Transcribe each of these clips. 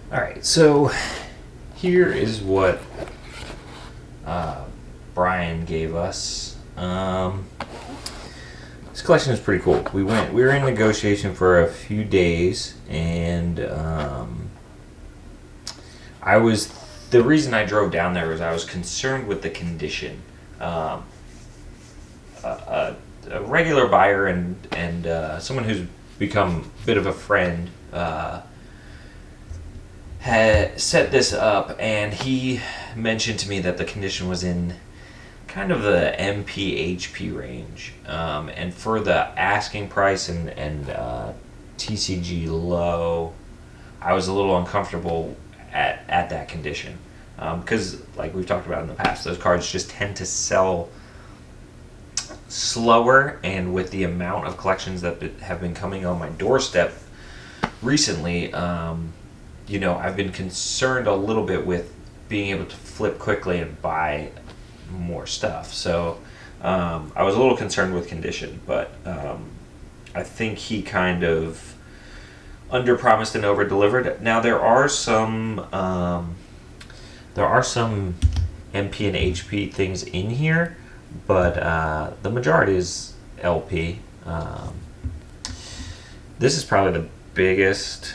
Alright, so here is what Brian gave us. This collection is pretty cool. We were in negotiation for a few days, and I was the reason I drove down there was I was concerned with the condition. Um, a regular buyer and someone who's become a bit of a friend had set this up, and he mentioned to me that the condition was in kind of the MPHP range, and for the asking price and TCG low, I was a little uncomfortable at that condition because, like we've talked about in the past, those cards just tend to sell slower, and with the amount of collections that have been coming on my doorstep recently, I've been concerned a little bit with being able to flip quickly and buy more stuff. So I was a little concerned with condition, but I think he kind of underpromised and over delivered. Now there are some MP and HP things in here, but the majority is LP. This is probably the biggest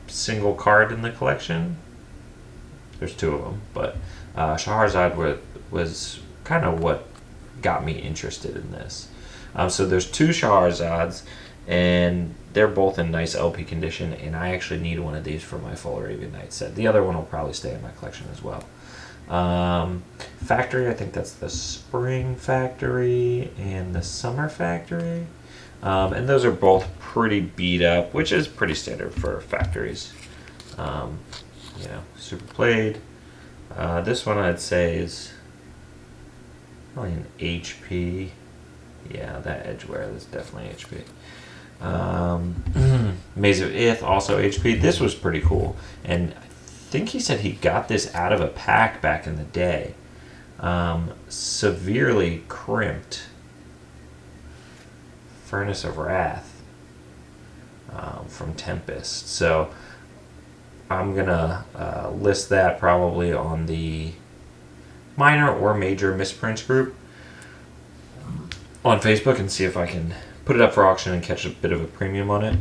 single card in the collection. There's two of them, but Shahrazad was kind of what got me interested in this. So there's two Shahrazads, and they're both in nice LP condition, and I actually need one of these for my full Arabian Nights set. The other one will probably stay in my collection as well. Factory, I think that's the Spring Factory and the Summer Factory. And those are both pretty beat up, which is pretty standard for factories. Super played. This one I'd say is probably an HP. Yeah, that Edgeware is definitely HP. Maze of Ith, also HP. This was pretty cool. And I think he said he got this out of a pack back in the day. Severely crimped Furnace of Wrath from Tempest. So I'm gonna list that probably on the minor or major misprints group on Facebook and see if I can put it up for auction and catch a bit of a premium on it.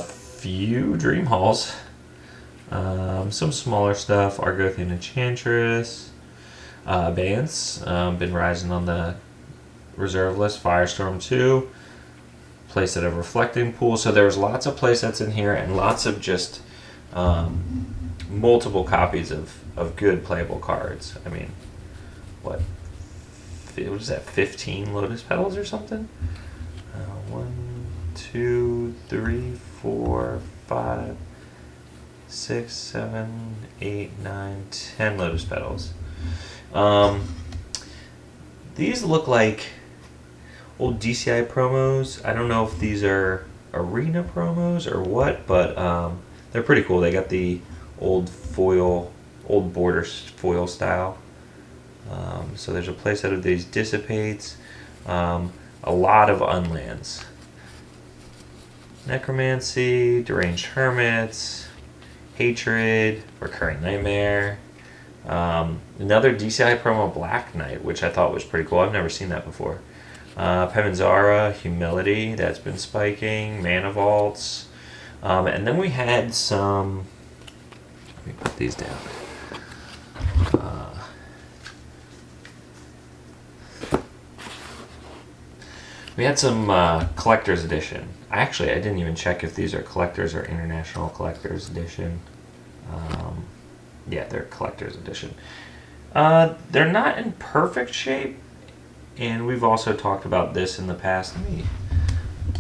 Few Dream Halls, some smaller stuff. Argothian Enchantress, Vance, been rising on the reserve list. Firestorm 2, playset of Reflecting Pool. So there was lots of playsets in here and lots of just multiple copies of good playable cards. I mean, what was that, 15 Lotus Petals or something? 1, 2, 3, 4, 5, 6, 7, 8, 9, 10 Lotus Petals. These look like old DCI promos. I don't know if these are arena promos or what, but they're pretty cool. They got the old border foil style. So there's a playset of these Dissipates, a lot of unlands. Necromancy, Deranged Hermits, Hatred, Recurring Nightmare, another DCI promo Black Knight, which I thought was pretty cool. I've never seen that before. Pemenzara, Humility, that's been spiking, Mana Vaults, and then we had some, let me put these down. We had some collector's edition. I didn't even check if these are collector's or international collector's edition. Yeah, they're collector's edition. They're not in perfect shape, and we've also talked about this in the past. Let me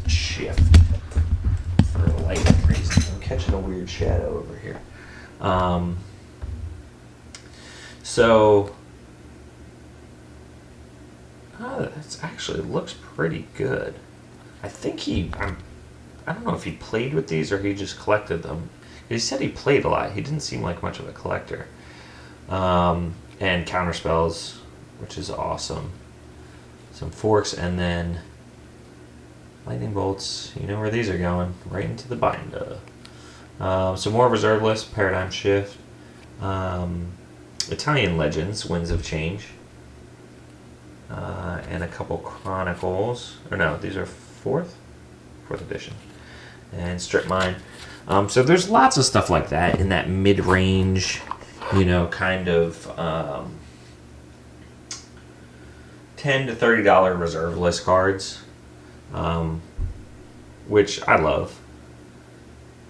shift for lighting reasons. I'm catching a weird shadow over here. It actually looks pretty good. I think I don't know if he played with these or he just collected them. He said he played a lot. He didn't seem like much of a collector. And counterspells, which is awesome. Some forks, and then Lightning bolts, you know where these are going, right into the binder. Some more reserve list, Paradigm Shift. Italian Legends, Winds of Change. And a couple Chronicles. Or no, these are fourth edition. And Strip Mine. So there's lots of stuff like that in that mid-range, you know, kind of $10 to $30 reserve list cards, which I love.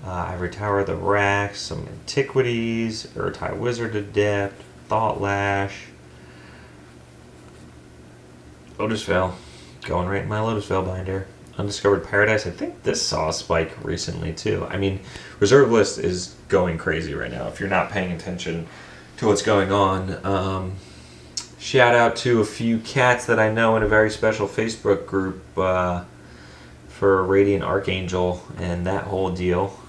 Ivory Tower of the Rack, some Antiquities, Urtai Wizard Adept, Thought Lash, Lotus Veil, going right in my Lotus Veil binder. Undiscovered Paradise, I think this saw a spike recently too. I mean, reserve list is going crazy right now. If you're not paying attention to what's going on, shout out to a few cats that I know in a very special Facebook group for Radiant Archangel and that whole deal.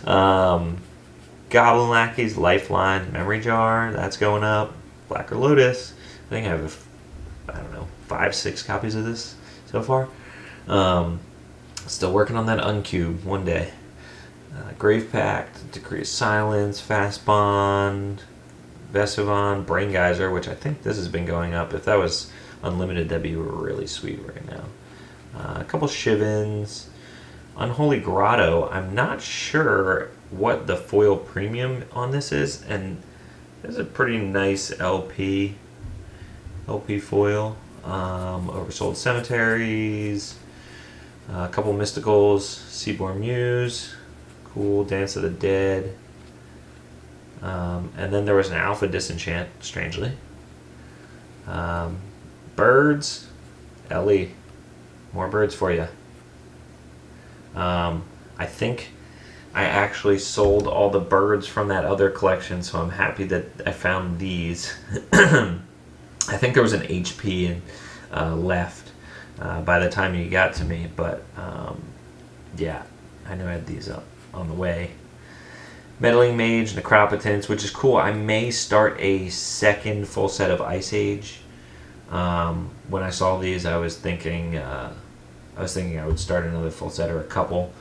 Goblin Lackey's Lifeline Memory Jar, that's going up. Blacker Lotus, I think I have, I don't know, 5-6 copies of this so far. Still working on that Uncube one day. Grave Pact, Decree of Silence, Fast Bond, Vesivon, Brain Geyser, which I think this has been going up. If that was unlimited, that'd be really sweet right now. A couple Shivens. Unholy Grotto, I'm not sure what the foil premium on this is, and there's a pretty nice LP foil. Oversold Cemeteries, a couple Mysticals, Seaborn Muse, cool, Dance of the Dead, and then there was an Alpha Disenchant, strangely. Birds, Ellie, more birds for you. I think I actually sold all the birds from that other collection, so I'm happy that I found these. I think there was an HP left by the time you got to me, but yeah, I know I had these up on the way. Meddling Mage, Necropotence, which is cool. I may start a second full set of Ice Age. When I saw these, I was thinking I would start another full set or a couple.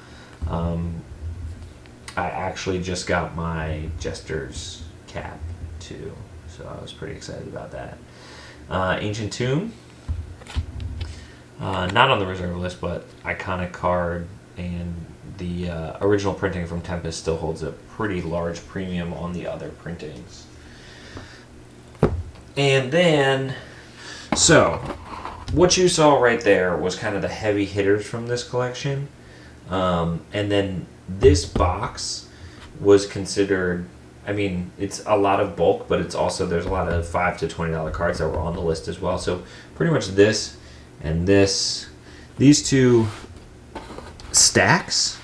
I actually just got my Jester's cap too, so I was pretty excited about that. Ancient Tomb, not on the reserve list, but iconic card, and the original printing from Tempest still holds a pretty large premium on the other printings. And then, so what you saw right there was kind of the heavy hitters from this collection, and then this box was considered, I mean, it's a lot of bulk, but it's also, there's a lot of $5 to $20 cards that were on the list as well. So pretty much this and this, these two stacks,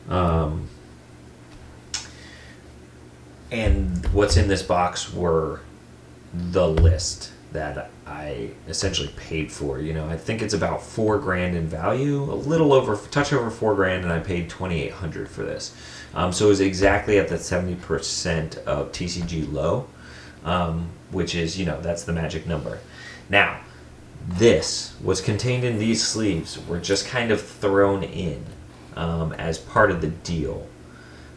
and what's in this box were the list that I essentially paid for. You know, I think it's about $4,000 in value, a little over, touch over $4,000, and I paid $2,800 for this. So it was exactly at the 70% of TCG low, which is, you know, that's the magic number. Now, this was contained in these sleeves, were just kind of thrown in as part of the deal.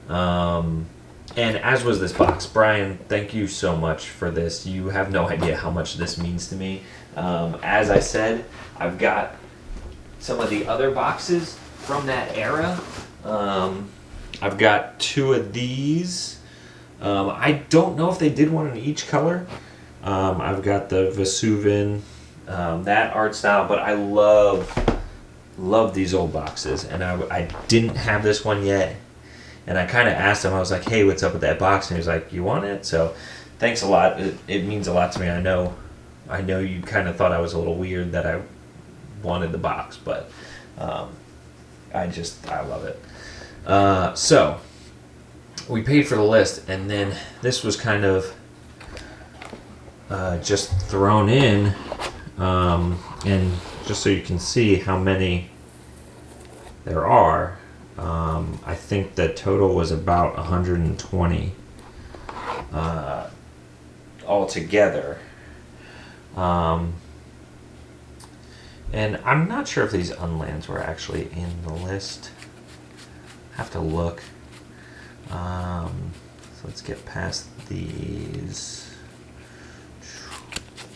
And as was this box. Brian, thank you so much for this. You have no idea how much this means to me. As I said, I've got some of the other boxes from that era. I've got 2 of these. I don't know if they did one in each color. I've got the Vesuvian, that art style, but I love these old boxes. And I didn't have this one yet. And I kind of asked him, I was like, hey, what's up with that box? And he was like, you want it? So thanks a lot. It means a lot to me. I know you kind of thought I was a little weird that I wanted the box, but I love it. So we paid for the list, and then this was kind of just thrown in, and just so you can see how many there are. I think the total was about 120 altogether. And I'm not sure if these unlands were actually in the list. Have to look. So let's get past these.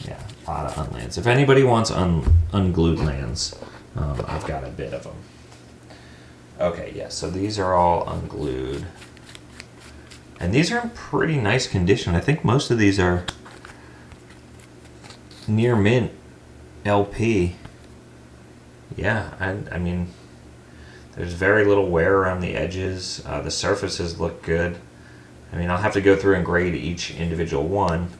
Yeah, a lot of unlands. If anybody wants unglued lands, I've got a bit of them. Okay, yeah, so these are all unglued. And these are in pretty nice condition. I think most of these are near mint LP. Yeah, I mean, there's very little wear around the edges. The surfaces look good. I mean, I'll have to go through and grade each individual one.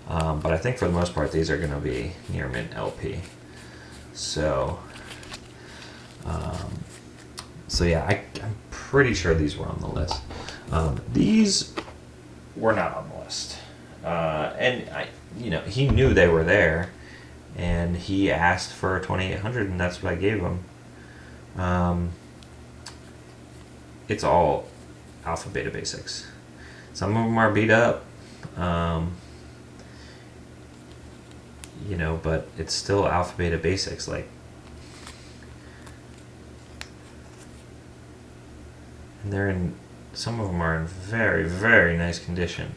But I think for the most part, these are going to be near mint LP. So yeah, I'm pretty sure these were on the list. These were not on the list. And he knew they were there, and he asked for 2,800, and that's what I gave him. It's all alpha beta basics. Some of them are beat up, but it's still alpha beta basics. Like, and some of them are in very, very nice condition,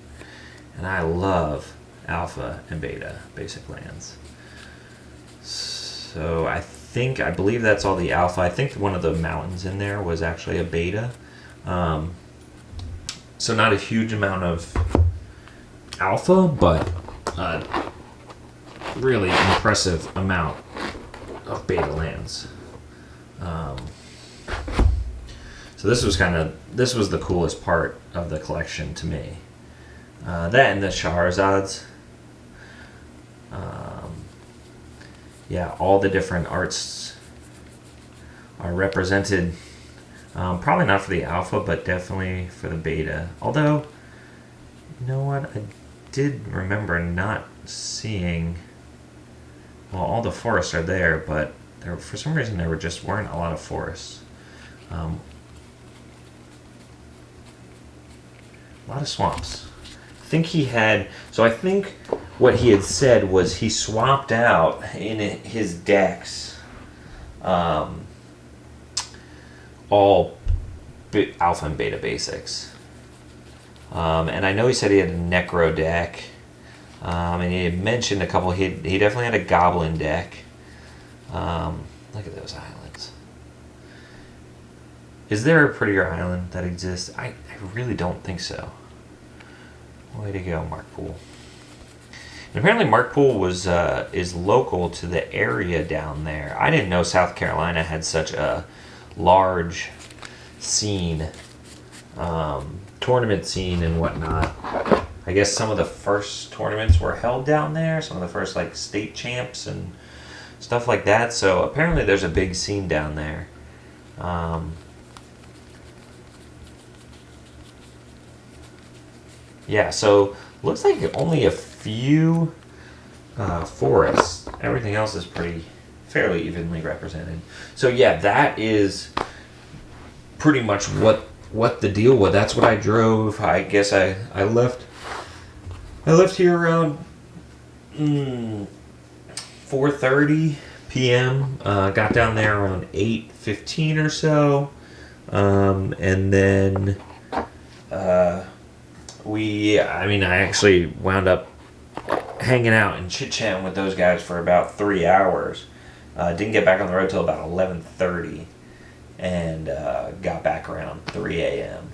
and I love alpha and beta basic lands. So I believe that's all the alpha. I think one of the mountains in there was actually a beta. So not a huge amount of alpha, but really impressive amount of beta lands. So this was the coolest part of the collection to me. That and the Shahrazad's. Yeah, all the different arts are represented. Probably not for the alpha, but definitely for the beta. Although, you know what? I did remember not seeing... Well, all the forests are there, but for some reason there weren't a lot of forests. A lot of swamps. I think what he had said was he swapped out in his decks all alpha and beta basics. And I know he said he had a necro deck. And he had mentioned a couple. He definitely had a goblin deck. Look at those islands. Is there a prettier island that exists? I really don't think so. Way to go, Mark Poole. And apparently Mark Poole is local to the area down there. I didn't know South Carolina had such a large scene, tournament scene and whatnot. I guess some of the first tournaments were held down there, some of the first state champs and stuff like that. So apparently there's a big scene down there. Yeah, so looks like only a few forests. Everything else is fairly evenly represented. So yeah, that is pretty much what the deal was. That's what I drove. I guess I left here around 4:30 p.m. Got down there around 8:15 or so, and then I actually wound up hanging out and chit-chatting with those guys for about 3 hours. Didn't get back on the road till about 11:30, and got back around 3 a.m.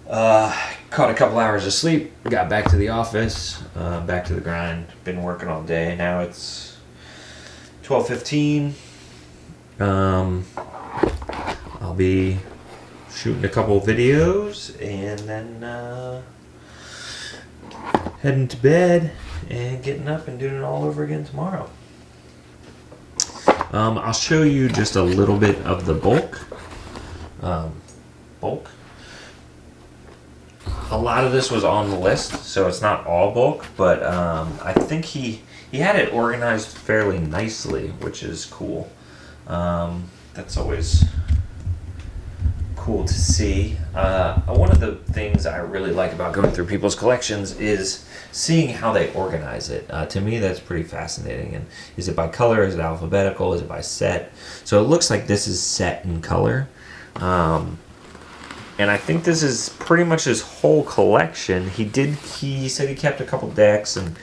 Caught a couple hours of sleep, got back to the office, back to the grind. Been working all day. Now it's 12:15. I'll be shooting a couple of videos and then heading to bed and getting up and doing it all over again tomorrow. I'll show you just a little bit of the bulk. A lot of this was on the list, so it's not all bulk, but I think he had it organized fairly nicely, which is cool. That's always cool to see. One of the things I really like about going through people's collections is seeing how they organize it. To me, that's pretty fascinating. And is it by color? Is it alphabetical? Is it by set? So it looks like this is set in color. And I think this is pretty much his whole collection. He said he kept a couple decks, and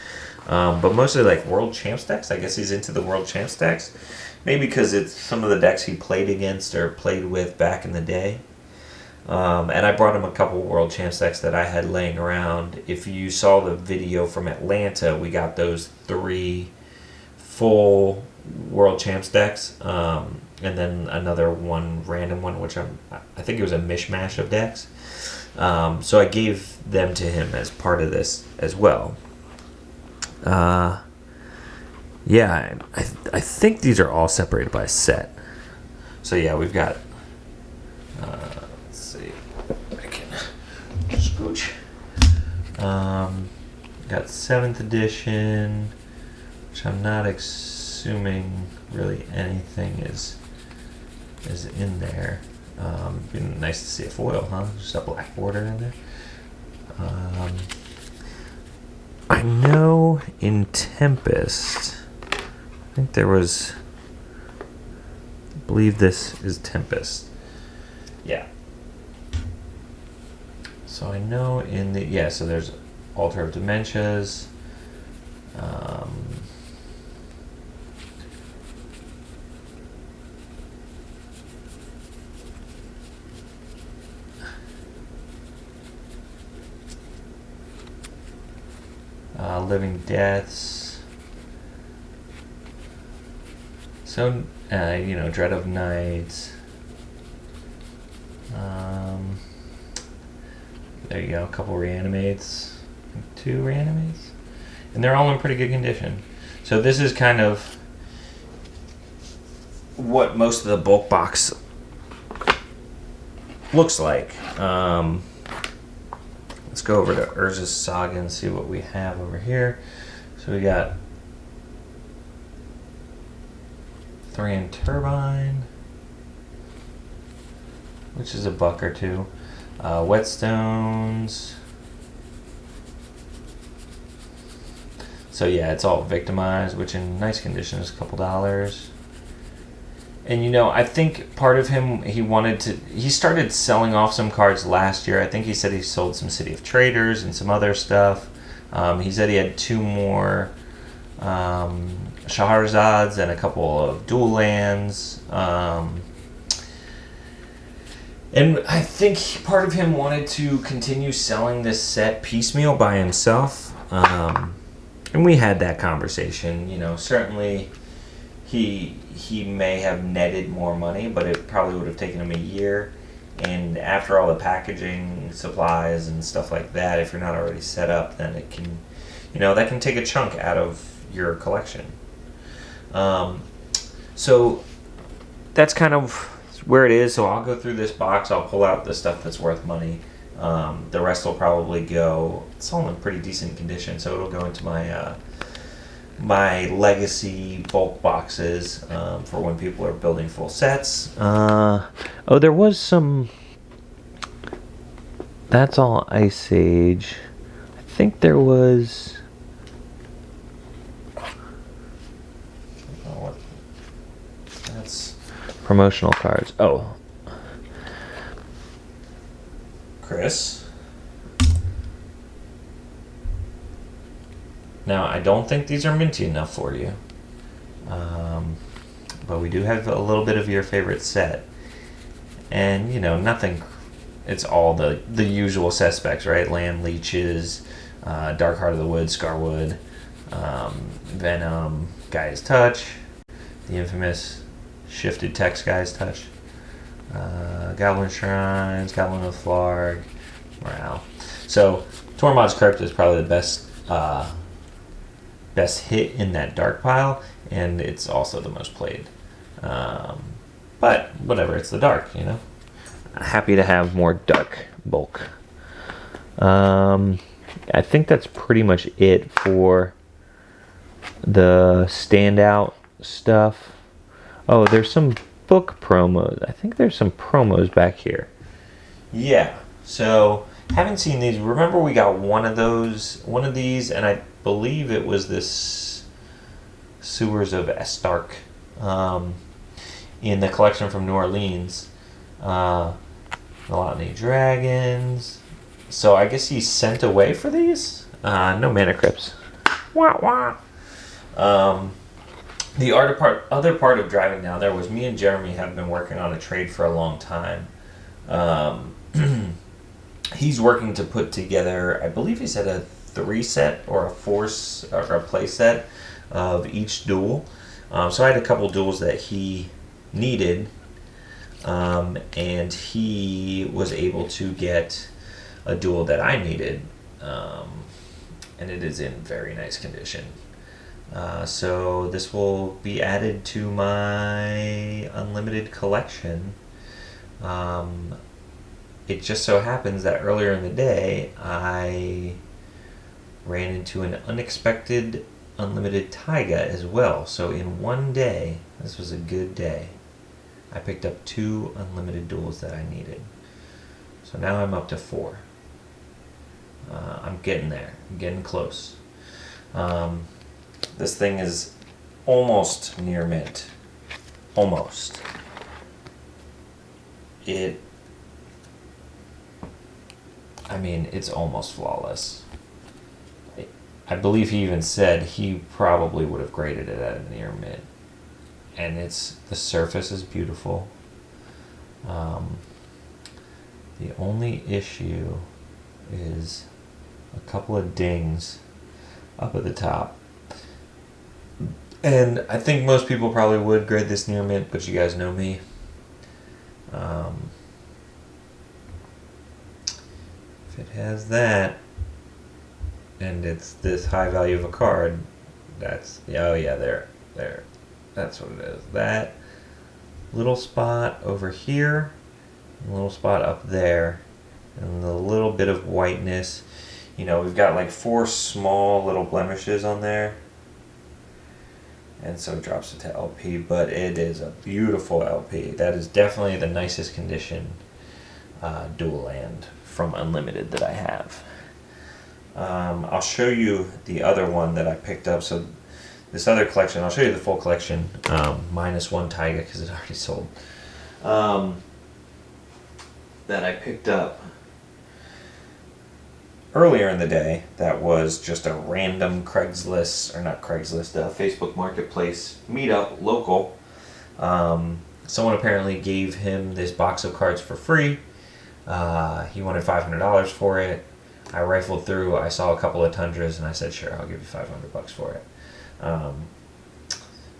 but mostly like World Champs decks. I guess he's into the World Champs decks. Maybe because it's some of the decks he played against or played with back in the day. And I brought him a couple World Champs decks that I had laying around. If you saw the video from Atlanta, we got those 3 full World Champs decks. And then another one random one, which I think it was a mishmash of decks. So I gave them to him as part of this as well. Yeah, I think these are all separated by a set. So yeah, we've got, let's see, I can scooch. Got 7th edition, which I'm not assuming really anything is in there. Be nice to see a foil, huh? Just a black border in there. I know in Tempest, I think there was, I believe this is Tempest. Yeah. So I know in the, yeah, so there's Altar of Dementias. Living Deaths. So, Dread of Nights. There you go, a couple Reanimates. 2 Reanimates. And they're all in pretty good condition. So this is kind of what most of the bulk box looks like. Let's go over to Urza's Saga and see what we have over here. So we got Thorian Turbine, which is $1 or $2. Whetstones. So yeah, it's all victimized, which in nice condition is a couple dollars. And I think part of him, he started selling off some cards last year. I think he said he sold some City of Traders and some other stuff. He said he had 2 more Shahrazad's and a couple of dual lands. And I think part of him wanted to continue selling this set piecemeal by himself. And we had that conversation. Certainly he may have netted more money, but it probably would have taken him a year. And after all the packaging, supplies, and stuff like that, if you're not already set up, then it can, that can take a chunk out of your collection. So that's kind of where it is. So I'll go through this box. I'll pull out the stuff that's worth money. The rest will probably go. It's all in pretty decent condition, so it'll go into my legacy bulk boxes for when people are building full sets. There was some. That's all Ice Age. I think there was. That's promotional cards. Oh, Chris. Now, I don't think these are minty enough for you. But we do have a little bit of your favorite set. And, nothing. It's all the usual suspects, right? Land Leeches, Dark Heart of the Wood, Scarwood, Venom, Gaia's Touch, the infamous Shifted Text Gaia's Touch, Goblin Shrines, Goblin of Flarg, Morale. So, Tormod's Crypt is probably the best hit in that dark pile, and it's also the most played. But whatever, it's the dark, Happy to have more dark bulk. I think that's pretty much it for the standout stuff. Oh, there's some book promos. I think there's some promos back here. Yeah. So haven't seen these. Remember we got one of these, and I believe it was this Sewers of Estark, in the collection from New Orleans. Melotony Dragons. So I guess he's sent away for these? No mana crypts. Wah wah. The other part of driving down there was me and Jeremy have been working on a trade for a long time. He's working to put together, I believe he said a 3 set or a play set of each duel. So I had a couple duels that he needed, and he was able to get a duel that I needed, and it is in very nice condition. So this will be added to my unlimited collection. It just so happens that earlier in the day I ran into an unexpected unlimited taiga as well. So in one day, this was a good day, I picked up 2 unlimited duels that I needed. So now I'm up to 4. I'm getting there. I'm getting close. This thing is almost near mint. Almost. It's almost flawless. I believe he even said he probably would have graded it at a near mint. And the surface is beautiful. The only issue is a couple of dings up at the top. And I think most people probably would grade this near mint, but you guys know me. If it has that, and it's this high value of a card, that's there. That's what it is. That little spot over here, a little spot up there, and a little bit of whiteness. We've got like 4 small little blemishes on there. And so it drops it to LP, but it is a beautiful LP. That is definitely the nicest condition dual land from Unlimited that I have. I'll show you the other one that I picked up. So this other collection, I'll show you the full collection, minus 1 taiga because it already sold, that I picked up earlier in the day. That was just a random Facebook Marketplace meetup, local. Someone apparently gave him this box of cards for free. He wanted $500 for it. I rifled through, I saw a couple of Tundras, and I said, sure, I'll give you $500 for it.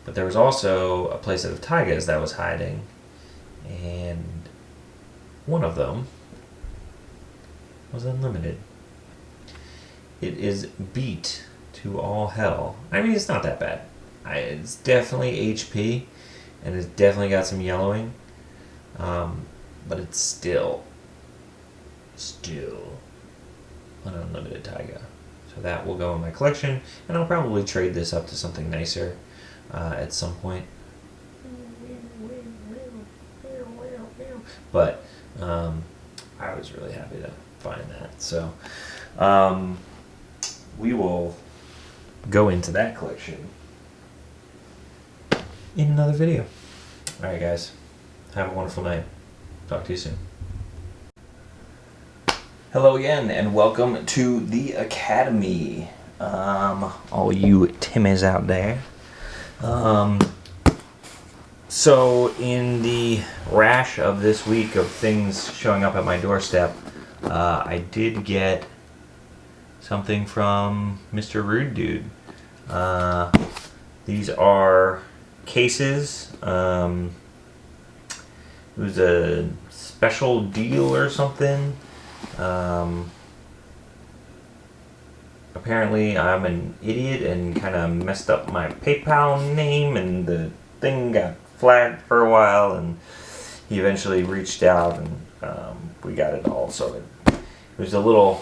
But there was also a playset of taigas that was hiding, and one of them was unlimited. It is beat to all hell. It's not that bad. It's definitely HP, and it's definitely got some yellowing, but it's still an unlimited taiga. So that will go in my collection, and I'll probably trade this up to something nicer at some point. But I was really happy to find that. So we will go into that collection in another video. Alright guys, have a wonderful night. Talk to you soon. Hello again, and welcome to the Academy. All you Timmies out there. So in the rash of this week of things showing up at my doorstep, I did get something from Mr. Rude Dude. These are cases. It was a special deal or something. Apparently I'm an idiot and kind of messed up my PayPal name, and the thing got flagged for a while, and he eventually reached out, and we got it all. So it was a little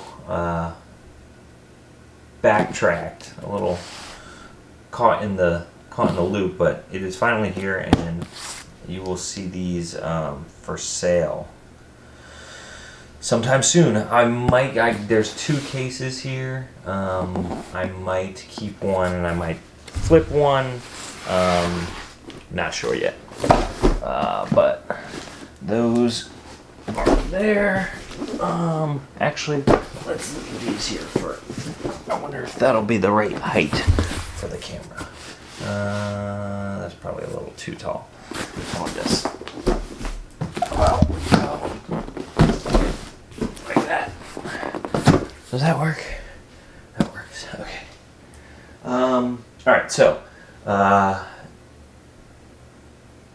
backtracked, a little caught in the loop, but it is finally here, and you will see these for sale. sometime soon. There's 2 cases here. I might keep one and I might flip one. Not sure yet. But those are there. Actually, let's look at these here for. I wonder if that'll be the right height for the camera. That's probably a little too tall. On this. Wow. Like that. Does that work? That works. Okay. All right. So,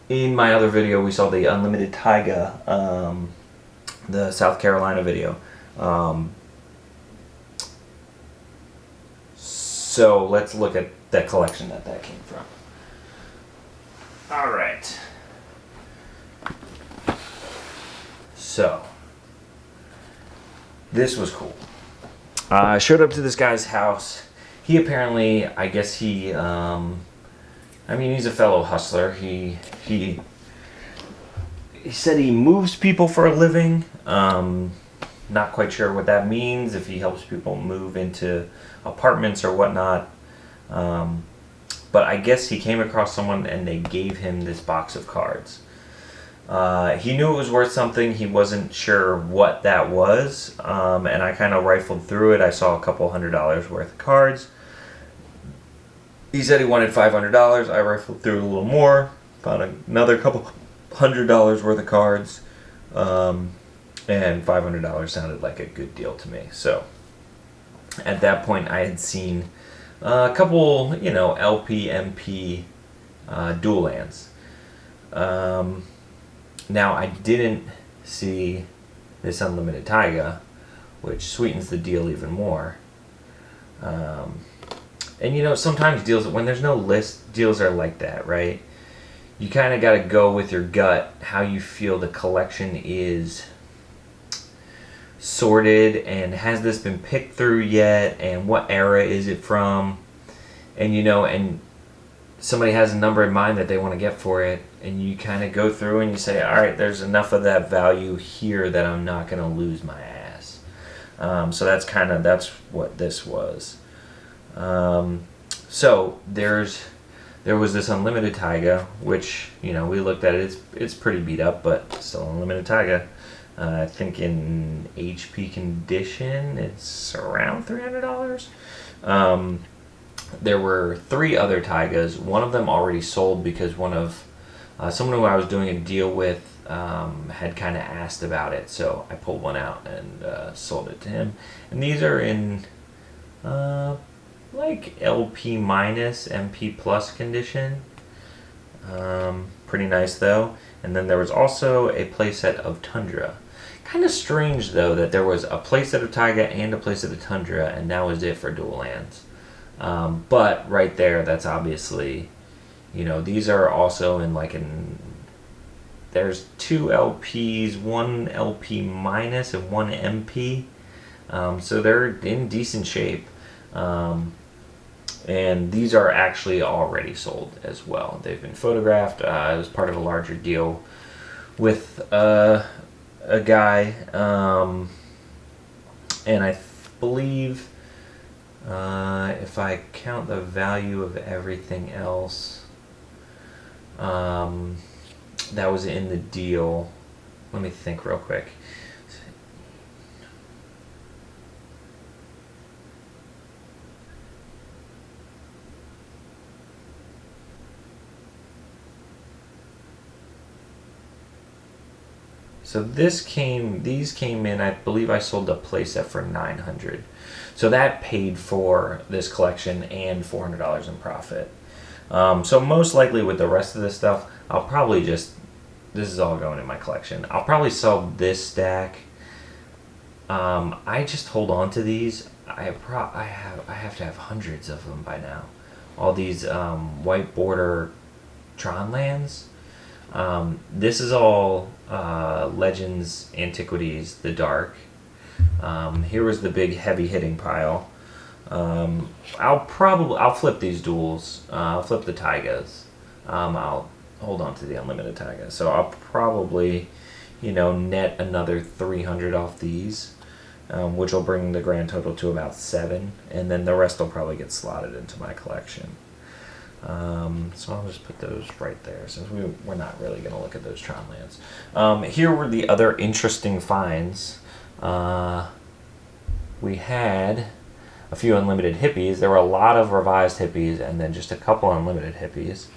in my other video, we saw the Unlimited Taiga, the South Carolina video. So let's look at that collection that came from. All right. So this was cool. I showed up to this guy's house. He apparently, I guess he, I mean, he's a fellow hustler. He said he moves people for a living. Not quite sure what that means, if he helps people move into apartments or whatnot. But I guess he came across someone and they gave him this box of cards. He knew it was worth something. He wasn't sure what that was. And I kind of rifled through it. I saw a couple $100 worth of cards. He said he wanted $500. I rifled through it a little more. Found another couple $100 worth of cards. And $500 sounded like a good deal to me. So at that point I had seen a couple, LP, MP dual lands. Now I didn't see this Unlimited Taiga, which sweetens the deal even more. And sometimes deals, when there's no list, deals are like that, right? You kind of got to go with your gut, how you feel the collection is sorted, and has this been picked through yet, and what era is it from, and and somebody has a number in mind that they want to get for it, and you kind of go through and you say, all right, there's enough of that value here that I'm not going to lose my ass. So that's what this was. So there was this Unlimited Taiga, which we looked at it. It's pretty beat up, but still Unlimited Taiga. I think in HP condition, it's around $300. There were 3 other Taigas. One of them already sold because one of someone who I was doing a deal with had kind of asked about it, so I pulled one out and sold it to him. And these are in like LP minus, MP plus condition. Pretty nice though. And then there was also a playset of Tundra. Kind of strange though that there was a playset of Taiga and a playset of Tundra, and that was it for dual lands. But right there, that's obviously, these are also in there's 2 LPs, 1 LP minus and 1 MP. So they're in decent shape. And these are actually already sold as well. They've been photographed. It was part of a larger deal with a guy, and I believe if I count the value of everything else, that was in the deal. Let me think real quick. So these came in, I believe I sold a playset for $900. So that paid for this collection and $400 in profit. So most likely with the rest of this stuff, I'll probably this is all going in my collection. I'll probably sell this stack. I just hold on to these. I have to have hundreds of them by now. All these white border Tron lands. This is all Legends, Antiquities, the Dark. Here was the big heavy hitting pile. I'll flip these duels. I'll flip the Taigas. I'll hold on to the Unlimited Taiga. So I'll probably, you know, net another 300 off these, which will bring the grand total to about 7, and then the rest will probably get slotted into my collection. So I'll just put those right there since we're not really going to look at those Tron lands. Here were the other interesting finds. We had a few unlimited hippies. There were a lot of revised hippies and then just a couple unlimited hippies.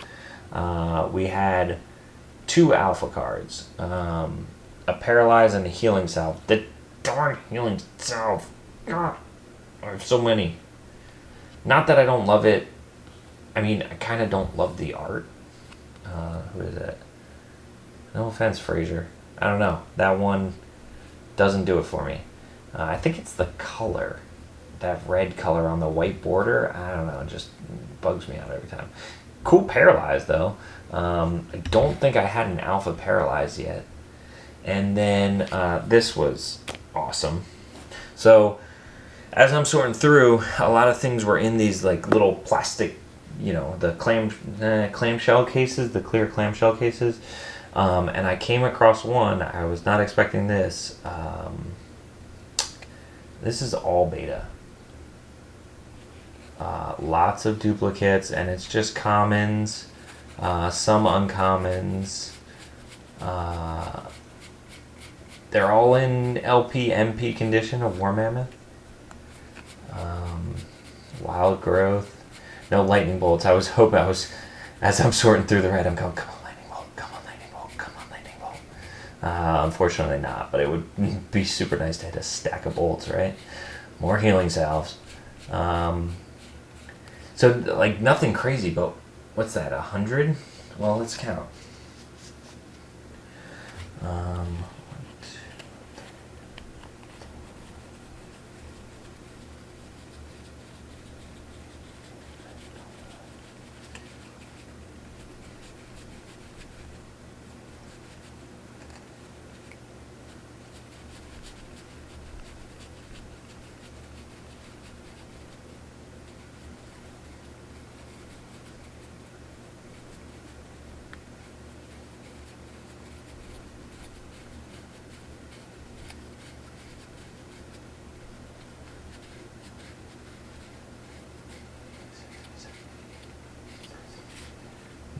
We had 2 alpha cards, a paralyze and a healing salve. The darn healing salve. God, I have so many. Not that I don't love it. I mean, I kind of don't love the art. Who is that? No offense, Fraser. I don't know. That one doesn't do it for me. I think it's the color. That red color on the white border. I don't know. It just bugs me out every time. Cool Paralyze, though. I don't think I had an Alpha Paralyze yet. And then this was awesome. So, as I'm sorting through, a lot of things were in these like little plastic, you know, the clamshell cases, the clear clamshell cases. And I came across one. I was not expecting this. This is all beta. Lots of duplicates, and it's just commons, some uncommons. They're all in LP, MP condition of War Mammoth. Wild Growth. No lightning bolts. I was hoping as I'm sorting through the red, I'm going, come on, lightning bolt, come on, lightning bolt, come on, lightning bolt. Unfortunately not, but it would be super nice to hit a stack of bolts, right? More healing salves. So, like, nothing crazy, but what's that, 100? Well, let's count.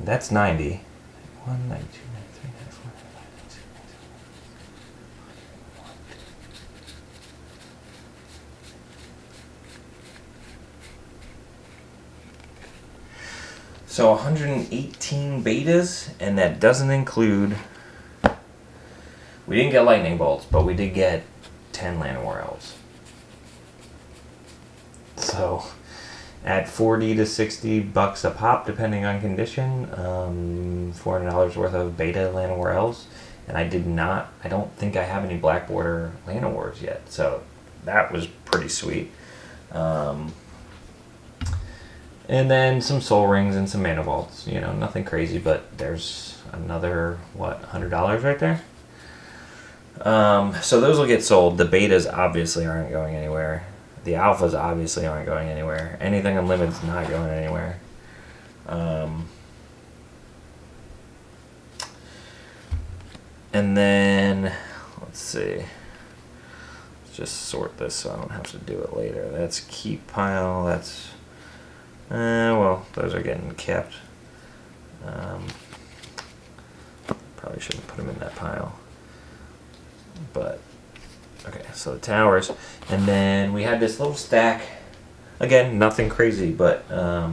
That's 90. 1, 92, 93, 94, 95, 96, 97. So 118 betas, and that doesn't include. We didn't get lightning bolts, but we did get 10 Land War Elves. So at $40 to $60 a pop, depending on condition, $400 worth of beta Land War Elves, and I don't think I have any Black Border Land Wars yet, so that was pretty sweet. And then some Soul Rings and some Mana Vaults, you know, nothing crazy, but there's another, $100 right there? So those will get sold. The betas obviously aren't going anywhere. The alphas obviously aren't going anywhere. Anything unlimited is not going anywhere. And then, let's see. Let's just sort this so I don't have to do it later. That's keep pile. That's, well, those are getting kept. Probably shouldn't put them in that pile. But okay, so the towers, and then we had this little stack. Again, nothing crazy, but I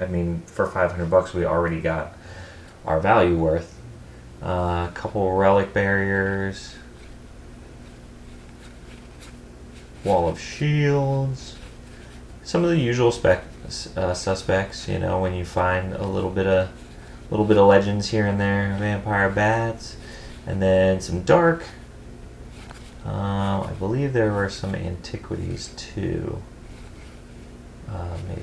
mean, for $500 we already got our value worth. A couple relic barriers, wall of shields, some of the usual suspects. You know, when you find a little bit of legends here and there, vampire bats, and then some dark. I believe there were some antiquities too. Maybe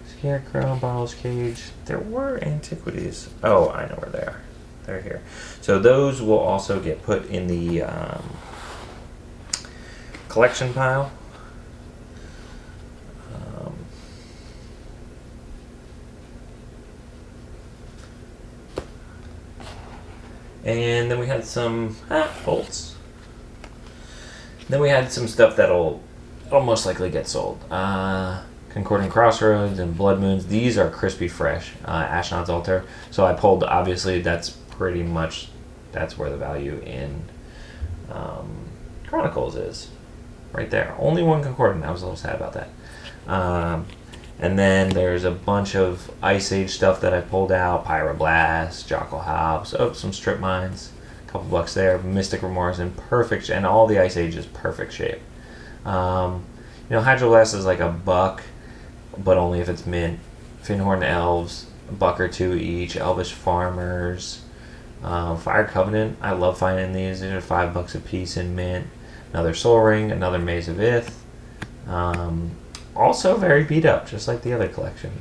Scarecrow, Bottle's Cage. There were antiquities. Oh, I know where they are. They're here. So those will also get put in the collection pile. And then we had some bolts. Then we had some stuff that'll most likely get sold. Concordant Crossroads and Blood Moons. These are crispy fresh. Ashnod's Altar. So I pulled, obviously, that's pretty much, that's where the value in Chronicles is. Right there. Only one Concordant. I was a little sad about that. And then there's a bunch of Ice Age stuff that I pulled out. Pyroblast, Jockle Hobbs, some strip mines. A couple bucks there. Mystic Remorse in perfect, and all the Ice Age is perfect shape. Hydroblast is like $1, but only if it's mint. Finhorn Elves, $1 or $2 each. Elvish Farmers. Fire Covenant, I love finding these. These are $5 a piece in mint. Another Soul Ring, another Maze of Ith. Also very beat up, just like the other collection.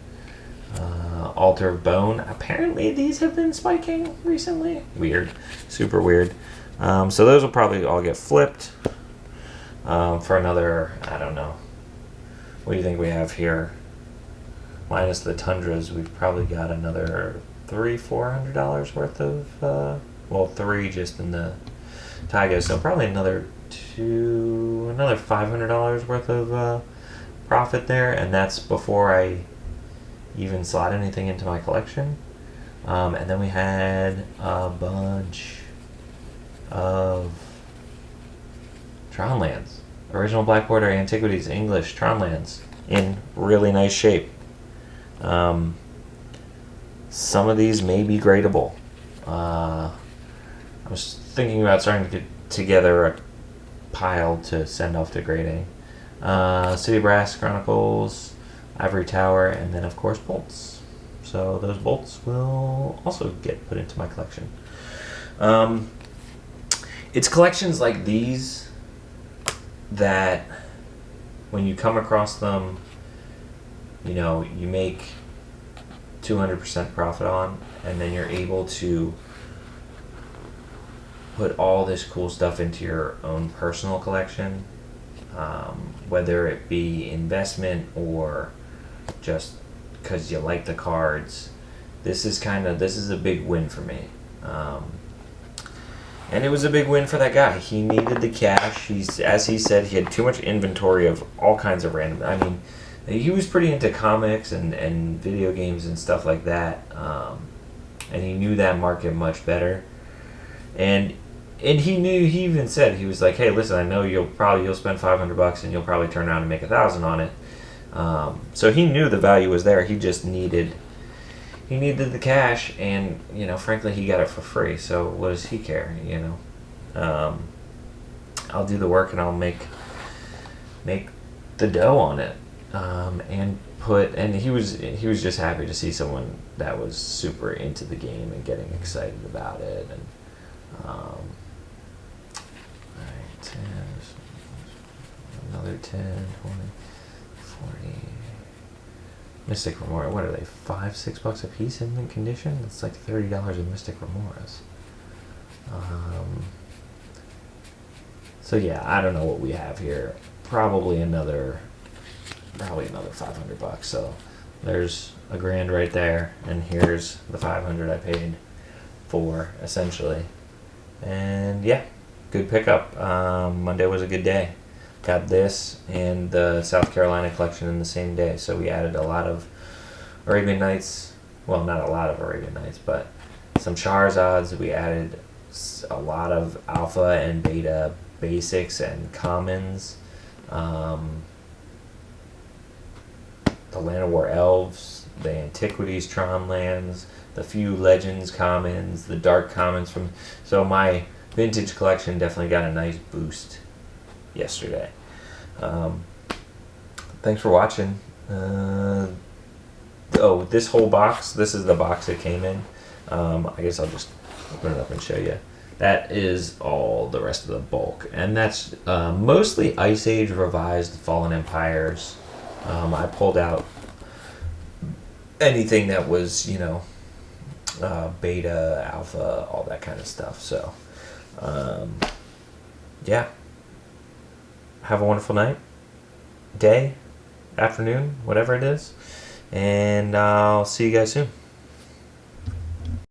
Altar of Bone. Apparently these have been spiking recently. Weird. Super weird. So those will probably all get flipped for another, I don't know. What do you think we have here? Minus the Tundras, we've probably got another $300-400 worth of, $3 just in the Taiga. So probably another $500 worth of profit there, and that's before I even slot anything into my collection. And then we had a bunch of Tron lands, original Black Border Antiquities English Tron lands in really nice shape. Some of these may be gradable. I was thinking about starting to get together a pile to send off to grading. City Brass Chronicles, Ivory Tower, and then of course bolts. So those bolts will also get put into my collection. It's collections like these that when you come across them, you make 200% profit on, and then you're able to put all this cool stuff into your own personal collection, whether it be investment or just because you like the cards. This is a big win for me. And it was a big win for that guy. He needed the cash. As he said, he had too much inventory of all kinds of random. I mean, he was pretty into comics and video games and stuff like that. And he knew that market much better. And he knew. He even said, he was like, "Hey, listen, I know you'll spend $500 and you'll probably turn around and make $1,000 on it." So he knew the value was there. He just needed the cash, and frankly, he got it for free. So what does he care? I'll do the work and I'll make the dough on it. And he was just happy to see someone that was super into the game and getting excited about it. And all right, 10, another 10, 20, 40. Mystic Remora, what are they, $5-6 a piece in mint condition? That's like $30 in Mystic Remoras. So yeah, I don't know what we have here. Probably another $500. So there's $1,000 right there, and here's the $500 I paid for, essentially. And yeah, good pickup. Monday was a good day. Got this and the South Carolina collection in the same day, so we added a lot of Arabian Nights. Well, not a lot of Arabian Nights, but some Shahrazad's. We added a lot of alpha and beta basics and commons. The Land of War Elves, the Antiquities Tron lands, the few Legends commons, the Dark commons from. So my vintage collection definitely got a nice boost yesterday. Thanks for watching. This whole box, this is the box it came in. I guess I'll just open it up and show you. That is all the rest of the bulk, and that's mostly Ice Age revised Fallen Empires. I pulled out anything that was beta, alpha, all that kind of stuff. So yeah, have a wonderful night, day, afternoon, whatever it is, and I'll see you guys soon.